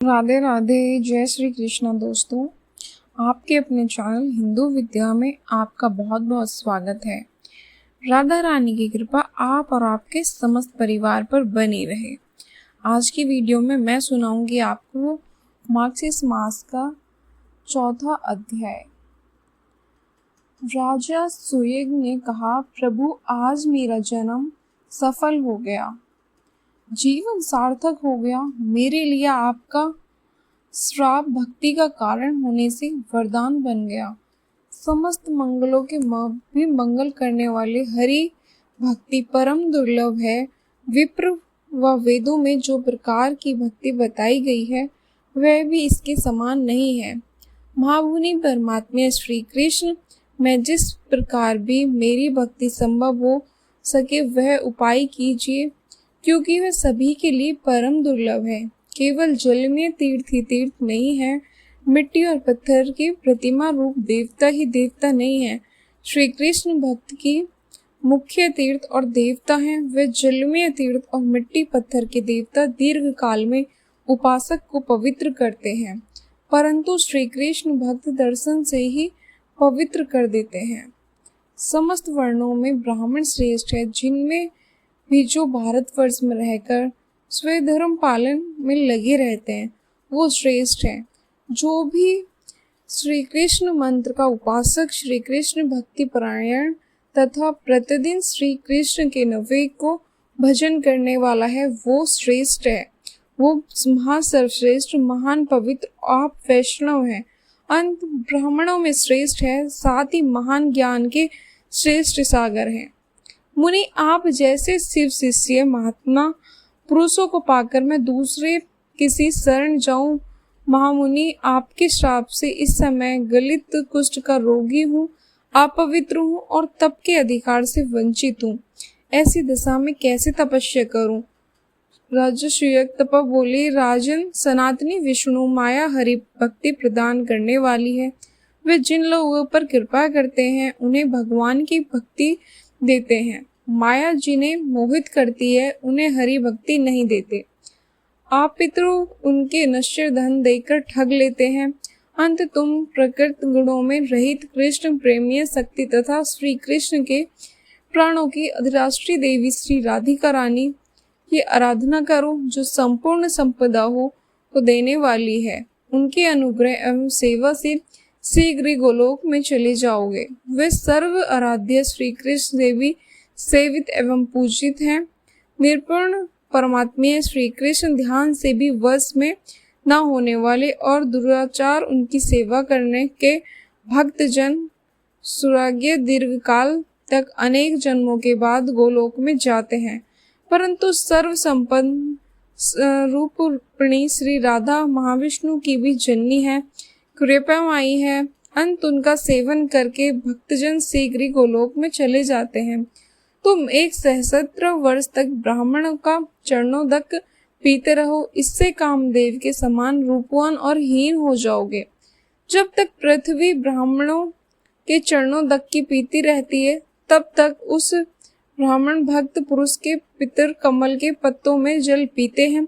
राधे राधे, जय श्री कृष्णा। दोस्तों, आपके अपने चैनल हिंदू विद्या में आपका बहुत बहुत स्वागत है। राधा रानी की कृपा आप और आपके समस्त परिवार पर बनी रहे। आज की वीडियो में मैं सुनाऊंगी आपको मार्गशीर्ष मास का चौथा अध्याय। राजा सुयग ने कहा, प्रभु आज मेरा जन्म सफल हो गया, जीवन सार्थक हो गया। मेरे लिए आपका श्राप भक्ति का कारण होने से वरदान बन गया। समस्त मंगलों के भी मंगल करने वाले हरि भक्ति परम दुर्लभ है। विप्र व वेदों में जो प्रकार की भक्ति बताई गई है वह भी इसके समान नहीं है। महामुनि परमात्मा श्री कृष्ण, मैं जिस प्रकार भी मेरी भक्ति संभव हो सके वह उपाय कीजिए, क्योंकि वह सभी के लिए परम दुर्लभ है। केवल जल में तीर्थ ही तीर्थ नहीं है, मिट्टी और पत्थर की प्रतिमा रूप देवता ही देवता नहीं है। श्री कृष्ण भक्त की मुख्य तीर्थ और देवता हैं। वे जलमय तीर्थ और मिट्टी पत्थर के देवता दीर्घ काल में उपासक को पवित्र करते हैं, परंतु श्री कृष्ण भक्त दर्शन से ही पवित्र कर देते हैं। समस्त वर्णों में ब्राह्मण श्रेष्ठ है, जिनमें भी जो भारतवर्ष में रहकर स्वधर्म पालन में लगे रहते हैं वो श्रेष्ठ है। जो भी श्री कृष्ण मंत्र का उपासक, श्री कृष्ण भक्ति परायण तथा प्रतिदिन श्री कृष्ण के नवे को भजन करने वाला है वो श्रेष्ठ है। वो महासर्वश्रेष्ठ महान पवित्र आप वैष्णव है। अंत ब्राह्मणों में श्रेष्ठ है, साथ ही महान ज्ञान के श्रेष्ठ सागर हैं। मुनि, आप जैसे शिव शिष्य महात्मा पुरुषों को पाकर मैं दूसरे किसी शरण जाऊं। महामुनि, आपके श्राप से इस समय गलित कुष्ठ का रोगी हूँ, अपवित्र हूँ और तप के अधिकार से वंचित हूँ। ऐसी दशा में कैसे तपस्या करूं? राजा सुयग तपा बोले, राजन, सनातनी विष्णु माया हरि भक्ति प्रदान करने वाली है। वे जिन लोगों पर कृपा करते हैं उन्हें भगवान की भक्ति देते हैं। माया जिन्हें मोहित करती है उन्हें हरि भक्ति नहीं देते। आप पितरों उनके नश्वर धन देकर ठग लेते हैं। अंत तुम प्रकृत गुणों में रहित कृष्ण प्रेमीय शक्ति तथा श्री कृष्ण के प्राणों की अधिराष्ट्रीय देवी श्री राधिका रानी की आराधना करो, जो संपूर्ण संपदा को देने वाली है। उनके अनुग्रह एवं सेवा से शीघ्र गोलोक में चले जाओगे। वे सर्व आराध्य श्री कृष्ण देवी सेवित एवं पूजित हैं। निर्पुण परमात्मा श्री कृष्ण ध्यान से भी वश में न होने वाले और दुराचार उनकी सेवा करने के भक्तजन सुराग्य दीर्घ काल तक अनेक जन्मों के बाद गोलोक में जाते हैं, परंतु सर्व संपन्न रूपिणी श्री राधा महाविष्णु की भी जननी है, कृपामयी है। अंत उनका सेवन करके भक्तजन शीघ्र गोलोक में चले जाते हैं। तुम 1 सहस्त्र वर्ष तक ब्राह्मणों का चरणोदक पीते रहो, इससे कामदेव के समान रूपवान और हीन हो जाओगे। जब तक पृथ्वी ब्राह्मणों के चरणोदक की पीती रहती है तब तक उस ब्राह्मण भक्त पुरुष के पितर कमल के पत्तों में जल पीते हैं।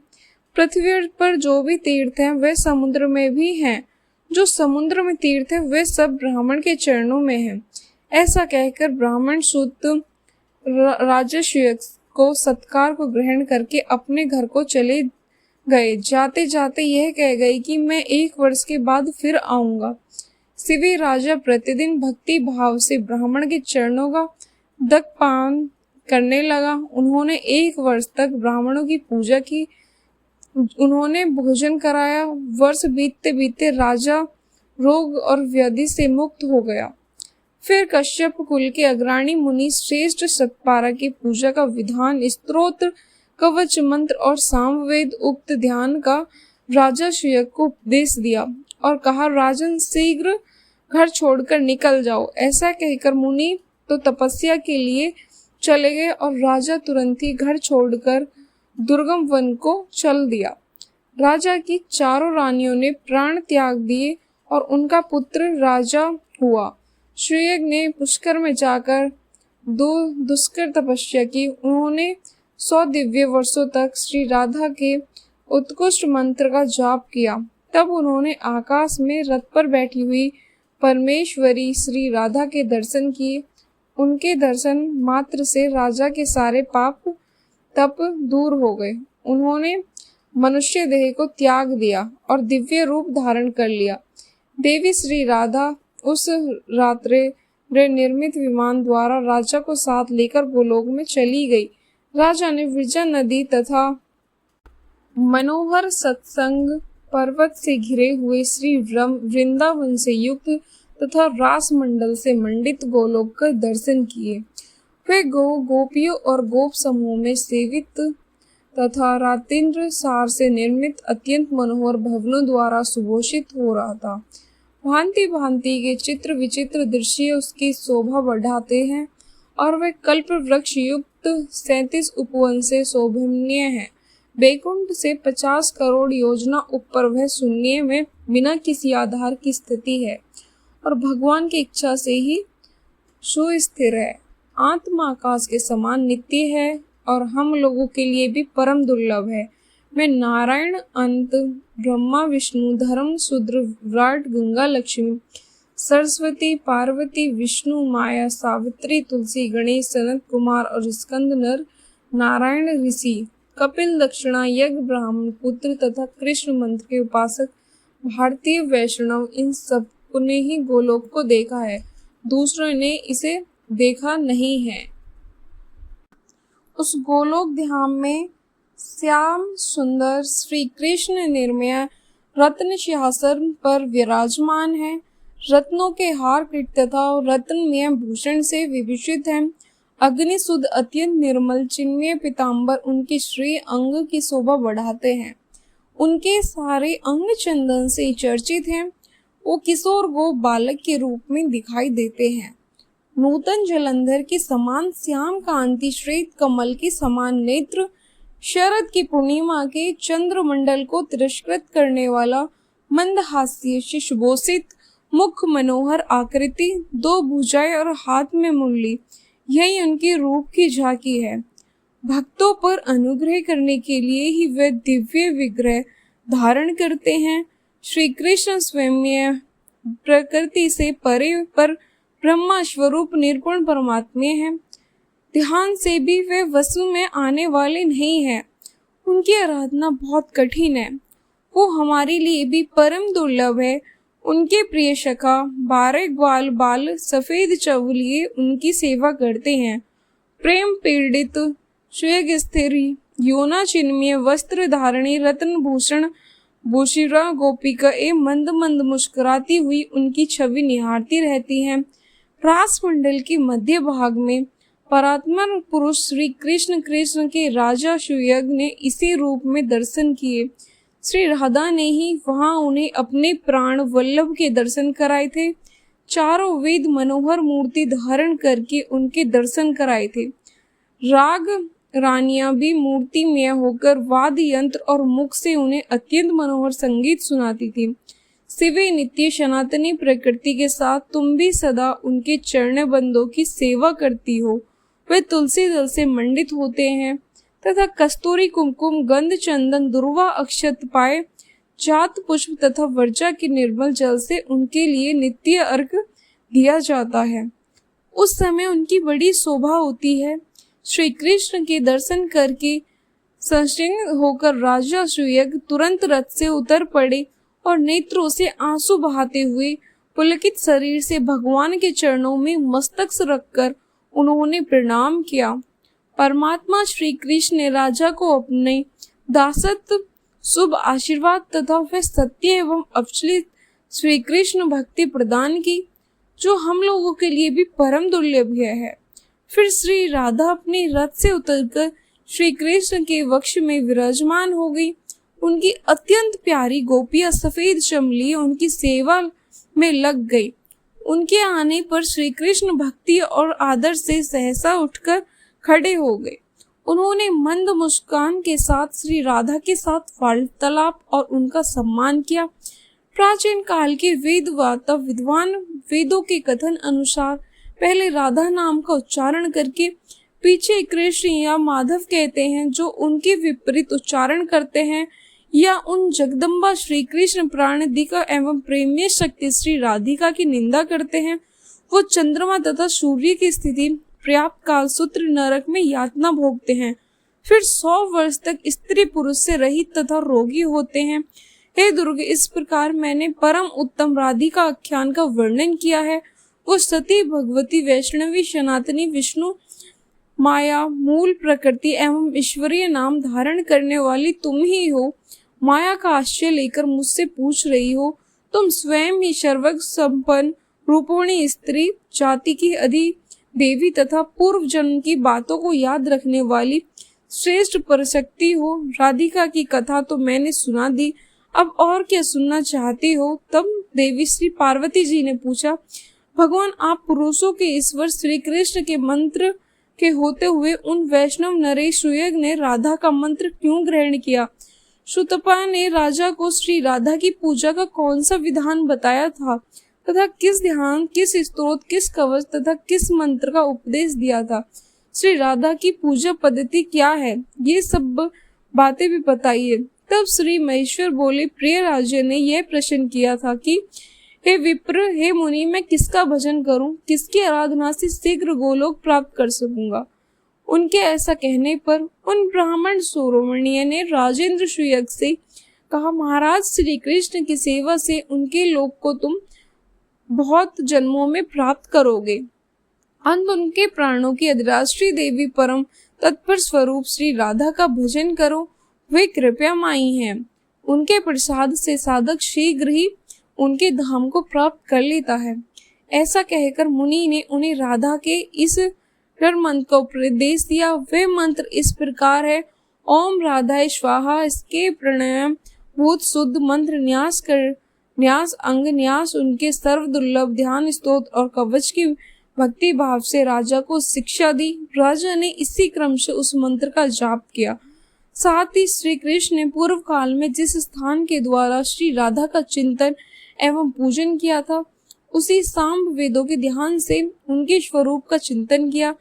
पृथ्वी पर जो भी तीर्थ हैं वह समुद्र में भी हैं, जो समुद्र में तीर्थ है वह सब ब्राह्मण के चरणों में है। ऐसा कहकर ब्राह्मण सूत राजा सुयग को सत्कार को ग्रहण करके अपने घर को चले गए। जाते जाते यह कह गए कि मैं 1 वर्ष के बाद फिर आऊंगा। शिवी राजा प्रतिदिन भक्ति भाव से ब्राह्मण के चरणों का दक पान करने लगा। उन्होंने 1 वर्ष तक ब्राह्मणों की पूजा की, उन्होंने भोजन कराया। वर्ष बीतते बीतते राजा रोग और व्याधि से मुक्त हो गया। फिर कश्यप कुल के अग्रणी मुनि श्रेष्ठ सतपारा की पूजा का विधान, स्तोत्र, कवच मंत्र और सामवेद उक्त ध्यान का राजा सुयग को उपदेश दिया और कहा, राजन शीघ्र घर छोड़कर निकल जाओ। ऐसा कहकर मुनि तो तपस्या के लिए चले गए और राजा तुरंत ही घर छोड़कर दुर्गम वन को चल दिया। राजा की चारों रानियों ने प्राण त्याग दिए और उनका पुत्र राजा हुआ। सुयग ने पुष्कर में जाकर दुष्कर तपस्या की। उन्होंने 100 दिव्य वर्षों तक श्री राधा के उत्कृष्ट मंत्र का जाप किया। तब उन्होंने आकाश में रथ पर बैठी हुई परमेश्वरी श्री राधा के दर्शन किए। उनके दर्शन मात्र से राजा के सारे पाप तप दूर हो गए। उन्होंने मनुष्य देह को त्याग दिया और दिव्य रूप धारण कर लिया। देवी श्री राधा उस रात्रे निर्मित विमान द्वारा राजा को साथ लेकर गोलोक में चली गई। राजा ने विरजा नदी तथा मनोहर सत्संग पर्वत से घिरे हुए श्री वृंदावन से युक्त तथा रास मंडल से मंडित गोलोक का दर्शन किए। वे गोपियों और गोप समूह में सेवित तथा रातेंद्र सार से निर्मित अत्यंत मनोहर भवनों द्वारा सुभूषित हो रहा था। भांति भांति के चित्र विचित्र दृश्य उसकी शोभा बढ़ाते हैं और वे कल्प वृक्ष युक्त 37 उपवन से शोभनीय है। बैकुंठ से 50 करोड़ योजना ऊपर वह शून्य में बिना किसी आधार की स्थिति है और भगवान की इच्छा से ही सुस्थिर है। आत्मा आकाश के समान नित्य है और हम लोगों के लिए भी परम दुर्लभ है। मैं नारायण अंत ब्रह्मा विष्णु धर्म शूद्र विराट गंगा लक्ष्मी सरस्वती पार्वती विष्णु माया सावित्री तुलसी गणेश सनत कुमार और स्कंद नर नारायण ऋषि कपिल दक्षिणा यज्ञ ब्राह्मण पुत्र तथा कृष्ण मंत्र के उपासक भारतीय वैष्णव इन सब ने ही गोलोक को देखा है, दूसरों ने इसे देखा नहीं है। उस गोलोक धाम में श्याम सुंदर श्री कृष्ण निर्मय रत्न सिंहासन पर विराजमान है। रत्नों के हार तथा रत्नमय भूषण से विभूषित है। अग्नि शुद्ध अत्यंत निर्मल चिन्मय पीताम्बर उनके श्री अंग की शोभा बढ़ाते हैं। उनके सारे अंग चंदन से चर्चित हैं। वो किशोर गो बालक के रूप में दिखाई देते हैं। नूतन जलंधर के समान श्याम कांति श्वेत कमल के समान नेत्र शरद की पूर्णिमा के चंद्रमंडल को तिरस्कृत करने वाला मंदहास्य से सुभूषित मुख मनोहर आकृति 2 भुजाएं और हाथ में मुरली, यही उनके रूप की झांकी है। भक्तों पर अनुग्रह करने के लिए ही वे दिव्य विग्रह धारण करते हैं। श्री कृष्ण स्वयं प्रकृति से परे पर ब्रह्मा स्वरूप निर्गुण परमात्मा है। ध्यान से भी वे वसु में आने वाले नहीं है। उनकी आराधना बहुत कठिन है। वो हमारे लिए भी परम दुर्लभ है। उनके प्रिय सखा 12 ग्वाल बाल सफेद चवलिए उनकी सेवा करते हैं। प्रेम पीड़ित स्वेग स्थिर योना चिन्मय वस्त्र धारणी रत्न भूषण भूषिरा गोपिका मंद मंद मुस्कुराती हुई उनकी छवि निहारती रहती है। रास मंडल के मध्य भाग में परात्मा पुरुष श्री कृष्ण के राजा सुयग ने इसी रूप में दर्शन किए। श्री राधा ने ही वहां उन्हें अपने प्राण वल्लभ के दर्शन कराए थे। चारों वेद मनोहर मूर्ति धारण करके उनके दर्शन कराए थे। राग रानियां भी मूर्तिमय होकर वाद्य यंत्र और मुख से उन्हें अत्यंत मनोहर संगीत सुनाती थी। शिवे नित्य सनातनी प्रकृति के साथ तुम भी सदा उनके चरण बंदों की सेवा करती हो। वे तुलसी दल से मंडित होते हैं तथा कस्तूरी कुमकुम गंध चंदन दुर्वा अक्षत पाए जात पुष्प तथा वर्जा के निर्मल जल से उनके लिए नित्य अर्घ दिया जाता है। उस समय उनकी बड़ी शोभा होती है। श्री कृष्ण के दर्शन करके संसिंग होकर राजा सुयग तुरंत रथ से उतर पड़े और नेत्रों से आंसू बहाते हुए पुलकित शरीर से भगवान के चरणों में मस्तक रखकर उन्होंने प्रणाम किया। परमात्मा श्री कृष्ण ने राजा को अपने दासत्व शुभ आशीर्वाद तथा वह सत्य एवं अविचलित श्री कृष्ण भक्ति प्रदान की, जो हम लोगों के लिए भी परम दुर्लभ है। फिर श्री राधा अपने रथ से उतरकर श्री कृष्ण के वक्ष में विराजमान हो गई। उनकी अत्यंत प्यारी गोपियां सफेद चमली उनकी सेवा में लग गई। उनके आने पर श्री कृष्ण भक्ति और आदर से सहसा उठकर खड़े हो गए। उन्होंने मंद मुस्कान के साथ श्री राधा के साथ वार्तालाप और उनका सम्मान किया। प्राचीन काल के विद्वान वेदों के कथन अनुसार पहले राधा नाम का उच्चारण करके पीछे कृष्ण या माधव कहते हैं। जो उनके विपरीत उच्चारण करते हैं या उन जगदम्बा श्री कृष्ण प्राणदिका एवं प्रेम्य शक्ति श्री राधिका की निंदा करते हैं। वो चंद्रमा तथा सूर्य की स्थिति पर्याप्त काल सूत्र नरक में यातना भोगते हैं, फिर 100 वर्ष तक स्त्री पुरुष से रहित तथा रोगी होते हैं। हे दुर्गे, इस प्रकार मैंने परम उत्तम राधिका आख्यान का वर्णन किया है। वो सती भगवती वैष्णवी सनातनी विष्णु माया मूल प्रकृति एवं ईश्वरीय नाम धारण करने वाली तुम ही हो। माया का आश्रय लेकर मुझसे पूछ रही हो। तुम स्वयं ही सर्वज्ञ संपन्न रूपोणी स्त्री जाति की अधि देवी तथा पूर्व जन्म की बातों को याद रखने वाली श्रेष्ठ परशक्ति हो। राधिका की कथा तो मैंने सुना दी, अब और क्या सुनना चाहती हो? तब देवी श्री पार्वती जी ने पूछा, भगवान, आप पुरुषों के ईश्वर श्री कृष्ण के मंत्र के होते हुए उन वैष्णव नरेश सुयग ने राधा का मंत्र क्यों ग्रहण किया? सुतपा ने राजा को श्री राधा की पूजा का कौन सा विधान बताया था तथा किस ध्यान, किस स्तोत्र, किस कवच तथा किस मंत्र का उपदेश दिया था? श्री राधा की पूजा पद्धति क्या है? ये सब बातें भी बताइए। तब श्री महेश्वर बोले, प्रिय राजा ने यह प्रश्न किया था कि हे विप्र, हे मुनि, मैं किसका भजन करूं, किसकी आराधना से शीघ्र गोलोक प्राप्त कर सकूंगा? उनके ऐसा कहने पर उन ब्राह्मण शिरोमणि ने राजेंद्र सुयग से कहा, महाराज, श्री कृष्ण की सेवा से उनके लोक को तुम बहुत जन्मों में प्राप्त करोगे। अंत उनके प्राणों की अधिराष्ट्री देवी परम तत्पर स्वरूप श्री राधा का भजन करो, वे कृपया माई हैं। उनके प्रसाद से साधक शीघ्र ही उनके धाम को प्राप्त कर लेता है। ऐसा कहकर मुनि ने उन्हें राधा के इस मंत्र का उपदेश दिया। वे मंत्र इस प्रकार है, ओम राधाय स्वाहा। इसके प्राणायाम भूत शुद्ध मंत्र न्यास कर न्यास अंग न्यास उनके सर्व दुर्लभ ध्यान स्तोत्र और कवच की भक्ति भाव से राजा को शिक्षा दी। राजा ने इसी क्रम से उस मंत्र का जाप किया। साथ ही श्री कृष्ण ने पूर्व काल में जिस स्थान के द्वारा श्री राधा का चिंतन एवं पूजन किया था, उसी सांब वेदों के ध्यान से उनके स्वरूप का चिंतन किया।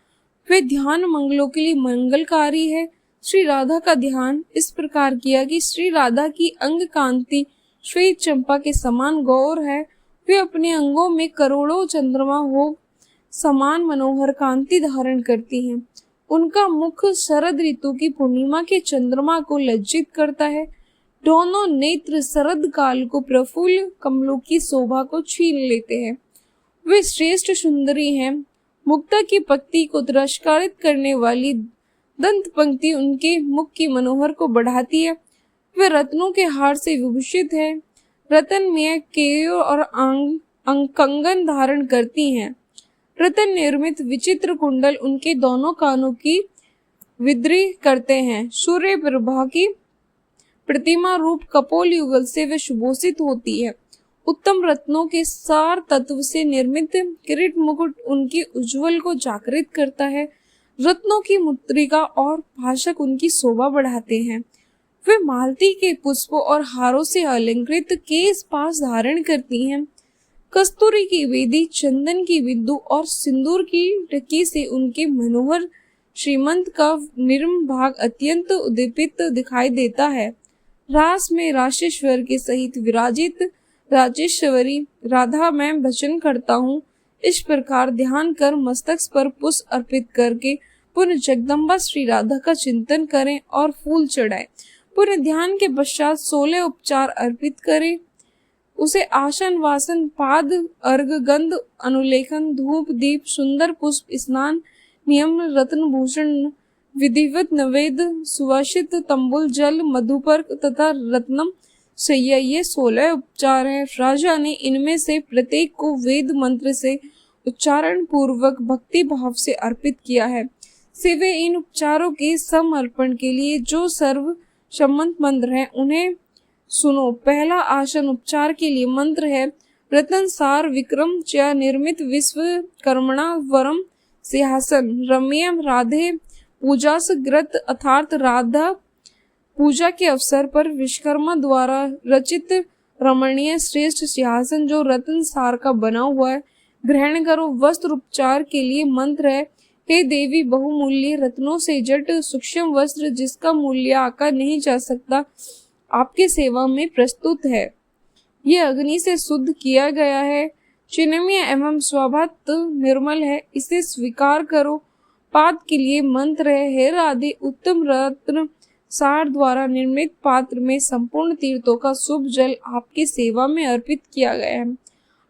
वे ध्यान मंगलों के लिए मंगलकारी है। श्री राधा का ध्यान इस प्रकार किया कि श्री राधा की अंग कांति श्वेत चंपा के समान गौर है। वे अपने अंगों में करोड़ों चंद्रमा हो समान मनोहर कांति धारण करती हैं। उनका मुख शरद ऋतु की पूर्णिमा के चंद्रमा को लज्जित करता है। दोनों नेत्र शरद काल को प्रफुल्ल कमलों की शोभा को छीन लेते हैं। वे श्रेष्ठ सुंदरी हैं। मुक्ता की पक्ति को तिरस्कारित करने वाली दंत पंक्ति उनके मुख की मनोहर को बढ़ाती है। वे रत्नों के हार से विभूषित है। रत्नमय केयों और कंगन धारण करती हैं। रत्न निर्मित विचित्र कुंडल उनके दोनों कानों की विद्री करते हैं। सूर्य प्रभा की प्रतिमा रूप कपोल युगल से वे सुभूषित होती है। उत्तम रत्नों के सार तत्व से निर्मित किरीट मुकुट उनकी उज्जवल को जागृत करता है। रत्नों की मुद्रिका और भाषक उनकी शोभा बढ़ाते हैं। वे मालती के पुष्पों और हारों से अलंकृत केश पास धारण करती हैं। कस्तूरी की वेदी, चंदन की बिंदु और सिंदूर की टकी से उनके मनोहर श्रीमंत का निर्म भाग अत्यंत उद्दीपित दिखाई देता है। रास में राशेश्वर के सहित विराजित राजेश्वरी राधा मैं भजन करता हूँ। इस प्रकार ध्यान कर मस्तक पर पुष्प अर्पित करके पुनः जगदम्बा श्री राधा का चिंतन करें और फूल चढ़ाएं। पुनः ध्यान के पश्चात 16 उपचार अर्पित करें। उसे आसन वासन पाद अर्घ गंध अनुलेखन धूप दीप सुंदर पुष्प स्नान नियम रत्न भूषण विधिवत नवेद सुवासित तंबुल जल मधुपर्क तथा रत्नम सैया, ये 16 उपचार हैं। राजा ने इनमें से प्रत्येक को वेद मंत्र से उच्चारण पूर्वक भक्ति भाव से अर्पित किया है। सिवाय इन उपचारों के समर्पण के लिए जो सर्व सम्मत मंत्र हैं उन्हें सुनो। पहला आसन उपचार के लिए मंत्र है, रतन सार विक्रम च निर्मित विश्वकर्मणा वरम सिंहासन रम्यम राधे पूजास ग्रत अर्थात राधा पूजा के अवसर पर विश्वकर्मा द्वारा रचित रमणीय श्रेष्ठ सिंहासन जो रत्न सार का बना हुआ है ग्रहण करो। वस्त्र उपचार के लिए मंत्र है, हे देवी बहुमूल्य रत्नों से जट सूक्ष्म वस्त्र जिसका मूल्य आका नहीं जा सकता आपके सेवा में प्रस्तुत है। ये अग्नि से शुद्ध किया गया है, चिन्मय एवं स्वभावत निर्मल है, इसे स्वीकार करो। पाद के लिए मंत्र है, हे राधे, उत्तम रत्न सार द्वारा निर्मित पात्र में संपूर्ण तीर्थों का शुभ जल आपकी सेवा में अर्पित किया गया है।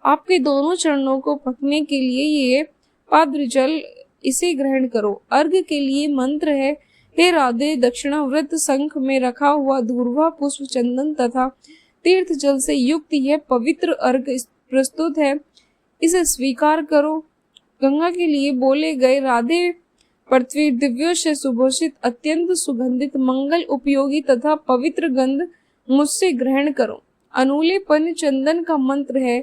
आपके दोनों चरणों को पकने के लिए ये पात्र जल, इसे ग्रहण करो। अर्घ के लिए मंत्र है, हे राधे, दक्षिणाव्रत शंख में रखा हुआ धूर्वा पुष्प चंदन तथा तीर्थ जल से युक्त यह पवित्र अर्घ प्रस्तुत है, इसे स्वीकार करो। गंगा के लिए बोले गए, राधे, पृथ्वी दिव्यों से सुभूषित अत्यंत सुगंधित मंगल उपयोगी तथा पवित्र गंध मुझसे ग्रहण करो। अनुलेपन चंदन का मंत्र है,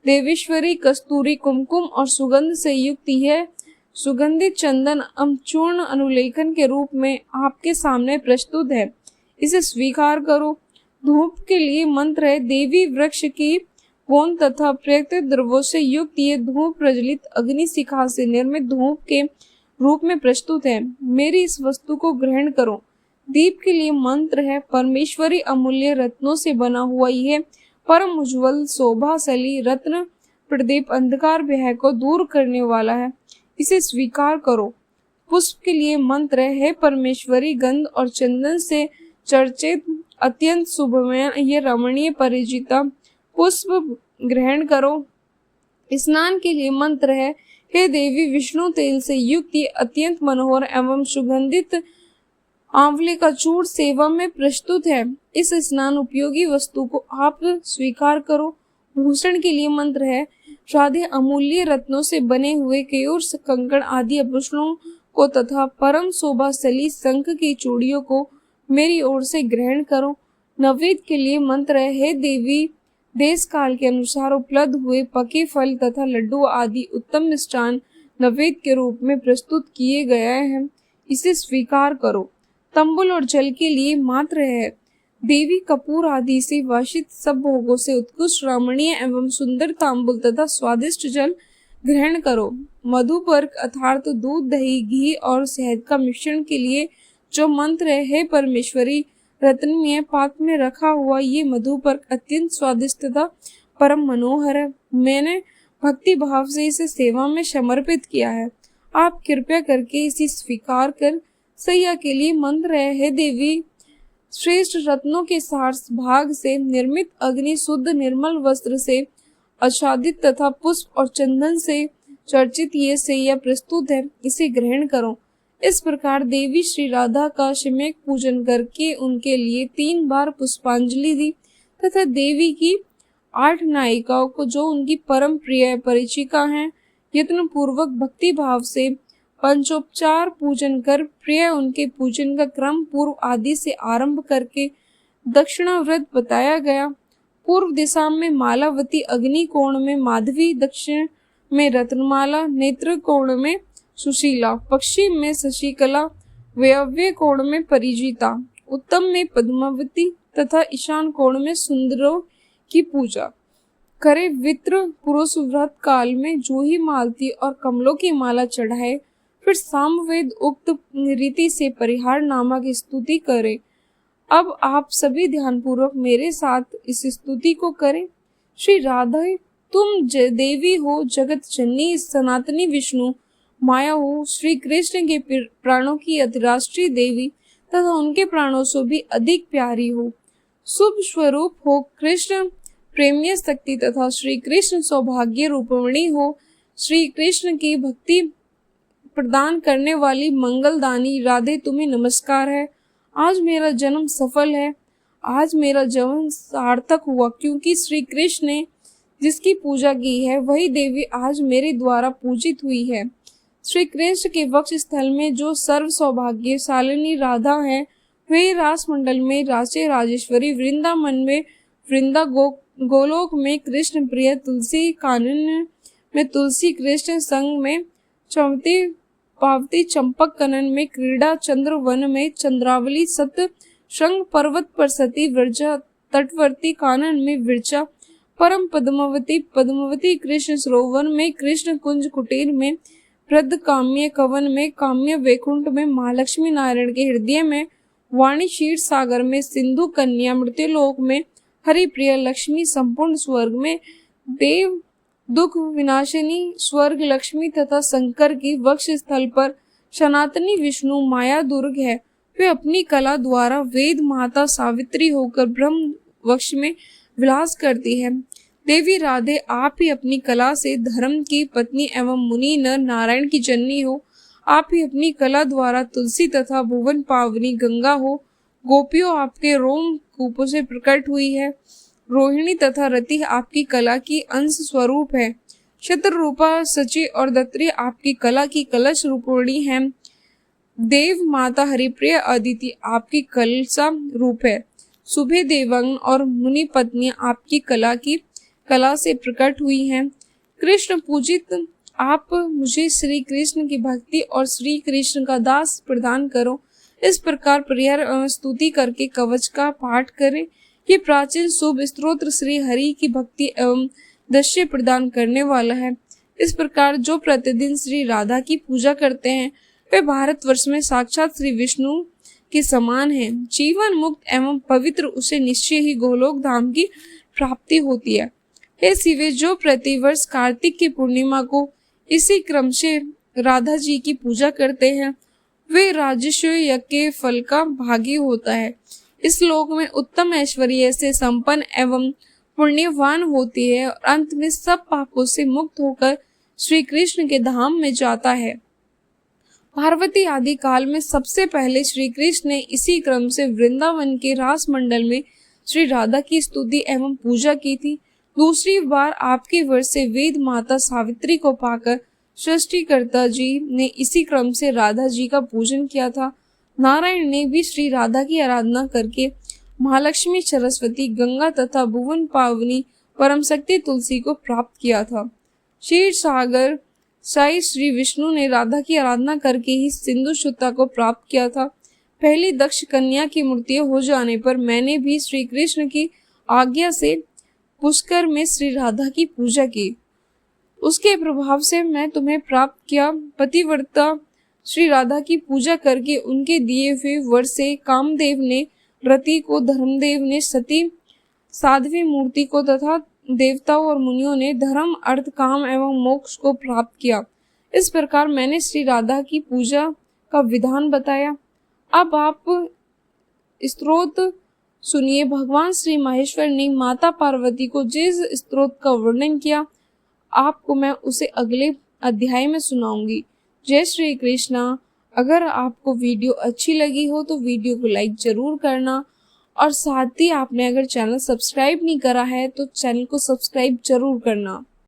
देवेश्वरी, कस्तूरी, कुमकुम और सुगंध से युक्त है सुगंधित चंदन चूर्ण अनुलेखन के रूप में आपके सामने प्रस्तुत है, इसे स्वीकार करो। धूप के लिए मंत्र है, देवी वृक्ष की पोन तथा प्रयुक्त द्रव्यों से युक्त ये धूप प्रज्वलित अग्नि शिखा से निर्मित धूप के रूप में प्रस्तुत है, मेरी इस वस्तु को ग्रहण करो। दीप के लिए मंत्र है, परमेश्वरी अमूल्य रत्नों से बना हुआ यह परम उज्ज्वल शोभाशाली रत्न प्रदीप अंधकार भय को दूर करने वाला है, इसे स्वीकार करो। पुष्प के लिए मंत्र है, हे परमेश्वरी, गंध और चंदन से चर्चित अत्यंत शुभमय यह रमणीय परिचिता पुष्प ग्रहण करो। स्नान के लिए मंत्र है, हे देवी, विष्णु तेल से युक्त ये अत्यंत मनोहर एवं सुगंधित आंवले का चूर्ण सेवा में प्रस्तुत है, इस स्नान उपयोगी वस्तु को आप स्वीकार करो। भूषण के लिए मंत्र है, राधे, अमूल्य रत्नों से बने हुए केयूर कंकड़ आदि आभूषणों को तथा परम शोभाशाली शंख की चूड़ियों को मेरी ओर से ग्रहण करो। नैवेद्य के लिए मंत्र है, हे देवी, देश काल के अनुसार उपलब्ध हुए पके फल तथा लड्डू आदि उत्तम मिष्टान नैवेद्य के रूप में प्रस्तुत किए गए हैं, इसे स्वीकार करो। तंबुल और जल के लिए मात्र है, देवी, कपूर आदि से वाषित सब भोगों से उत्कृष्ट रमणीय एवं सुंदर तांबुल तथा स्वादिष्ट जल ग्रहण करो। मधुपर्क अर्थात दूध, दही, घी और शहद का मिश्रण के लिए जो मंत्र है, हे परमेश्वरी, रत्नमय पात्र में रखा हुआ ये मधुपर्क अत्यंत स्वादिष्ट तथा परम मनोहर है, मैंने भक्ति भाव से इसे सेवा में समर्पित किया है, आप कृपया करके इसे स्वीकार कर। सैया के लिए मंत्र है, हे देवी, श्रेष्ठ रत्नों के सार भाग से निर्मित अग्नि शुद्ध निर्मल वस्त्र से आच्छादित तथा पुष्प और चंदन से चर्चित ये सैया प्रस्तुत है, इसे ग्रहण करो। इस प्रकार देवी श्री राधा का सम्यक पूजन करके उनके लिए 3 बार पुष्पांजलि दी तथा देवी की 8 नायिकाओं को जो उनकी परम प्रिय परिचिका हैं, यत्न पूर्वक भक्ति भाव से पंचोपचार पूजन कर प्रिय उनके पूजन का क्रम पूर्व आदि से आरंभ करके दक्षिणाव्रत बताया गया। पूर्व दिशा में मालावती, अग्नि कोण में माधवी, दक्षिण में रत्नमाला, नेत्र कोण में सुशीला, पश्चिम में शशिकला, वायव्य कोण में परिजीता, उत्तम में पद्मावती तथा ईशान कोण में सुंदरों की पूजा करे। वित्र पुरुष व्रत काल में जूही, मालती और कमलों की माला चढ़ाए, फिर सामवेद उक्त रीति से परिहार नामक स्तुति करें। अब आप सभी ध्यानपूर्वक मेरे साथ इस स्तुति को करें। श्री राधा, तुम देवी हो, जगत जननी, सनातनी विष्णु माया हो, श्री कृष्ण के प्राणों की अतिराष्ट्रीय देवी तथा उनके प्राणों से भी अधिक प्यारी हो, शुभ स्वरूप हो, कृष्ण प्रेमीय शक्ति तथा श्री कृष्ण सौभाग्य रूपमणि हो, श्री कृष्ण की भक्ति प्रदान करने वाली मंगलदानी राधे, तुम्हें नमस्कार है। आज मेरा जन्म सफल है, आज मेरा जन्म सार्थक हुआ, क्योंकि श्री कृष्ण ने जिसकी पूजा की है वही देवी आज मेरे द्वारा पूजित हुई है। श्री कृष्ण के वक्ष स्थल में जो सर्व सौभाग्यशालिनी राधा है, वे रास मंडल में राचे राजेश्वरी, वृंदावन में वृंदा, गोलोक में कृष्ण प्रिय, तुलसी कानन में तुलसी, कृष्ण संग में चौथी पावती, चंपक कनन में क्रीड़ा, चंद्रवन में चंद्रावली, सत्य श्रृंग पर्वत पर सती, विरजा तटवर्ती कानन में विरचा, परम पद्मावती कृष्ण सरोवर में, कृष्ण कुंज कुटीर में, वृद्ध काम्य कवन में, काम्य वैकुंठ में, महालक्ष्मी नारायण के हृदय में, वाणी क्षीर सागर में, सिंधु कन्या मृत्युलोक में, हरिप्रिय लक्ष्मी संपूर्ण स्वर्ग में, देव दुख विनाशिनी स्वर्ग लक्ष्मी तथा शंकर की वक्ष स्थल पर सनातनी विष्णु माया दुर्ग है। वे अपनी कला द्वारा वेद माता सावित्री होकर ब्रह्म वक्ष में विलास करती है। देवी राधे, आप ही अपनी कला से धर्म की पत्नी एवं मुनि नर नारायण की जननी हो। आप ही अपनी कला द्वारा तुलसी तथा भुवन पावनी गंगा हो। गोपियों, आपके रोम कूपों से प्रकट हुई है। रोहिणी तथा रति आपकी कला की अंश स्वरूप है। शत्रुरूपा, सची और दत्री आपकी कला की कलश रूपोणी है। देव माता हरिप्रिय अदिति आपकी कलसा रूप है। सुबह देवांग और मुनि पत्नी आपकी कला से प्रकट हुई हैं। कृष्ण पूजित, आप मुझे श्री कृष्ण की भक्ति और श्री कृष्ण का दास प्रदान करो। इस प्रकार प्रेयर स्तुति करके कवच का पाठ करें। ये प्राचीन शुभ स्तोत्र श्री हरि की भक्ति एवं दृश्य प्रदान करने वाला है। इस प्रकार जो प्रतिदिन श्री राधा की पूजा करते हैं वे भारतवर्ष में साक्षात श्री विष्णु के समान हैं। जीवन मुक्त एवं पवित्र उसे निश्चय ही गोलोक धाम की प्राप्ति होती है। हे शिवे, जो प्रतिवर्ष कार्तिक की पूर्णिमा को इसी क्रम से राधा जी की पूजा करते हैं वे राजस्व यज्ञ के फल का भागी होता है। इस लोक में उत्तम ऐश्वर्य से संपन्न एवं पुण्यवान होती है और अंत में सब पापों से मुक्त होकर श्री कृष्ण के धाम में जाता है। पार्वती आदि काल में सबसे पहले श्री कृष्ण ने इसी क्रम से वृंदावन के रास मंडल में श्री राधा की स्तुति एवं पूजा की थी। दूसरी बार आपके वर्ष से वेद माता सावित्री को पाकर सृष्टिकर्ता जी ने इसी क्रम से राधा जी का पूजन किया था। नारायण ने भी श्री राधा की आराधना करके महालक्ष्मी, सरस्वती, गंगा तथा भुवन पावनी परम शक्ति तुलसी को प्राप्त किया था। क्षीर सागर साई श्री विष्णु ने राधा की आराधना करके ही सिंधु सुता को प्राप्त किया था। पहली दक्ष कन्या की मूर्ति हो जाने पर मैंने भी श्री कृष्ण की आज्ञा से पुष्कर में श्री राधा की पूजा की। उसके प्रभाव से मैं तुम्हें प्राप्त किया। पतिव्रता श्री राधा की पूजा करके उनके दिए हुए वर से कामदेव ने रति को, धर्मदेव ने सती साध्वी मूर्ति को तथा देवताओं और मुनियों ने धर्म, अर्थ, काम एवं मोक्ष को प्राप्त किया। इस प्रकार मैंने श्री राधा की पूजा का विधान बताया। अब आप स्तोत्र सुनिए। भगवान श्री महेश्वर ने माता पार्वती को जिस स्तोत्र का वर्णन किया आपको मैं उसे अगले अध्याय में सुनाऊंगी। जय श्री कृष्णा। अगर आपको वीडियो अच्छी लगी हो तो वीडियो को लाइक जरूर करना और साथ ही आपने अगर चैनल सब्सक्राइब नहीं करा है तो चैनल को सब्सक्राइब जरूर करना।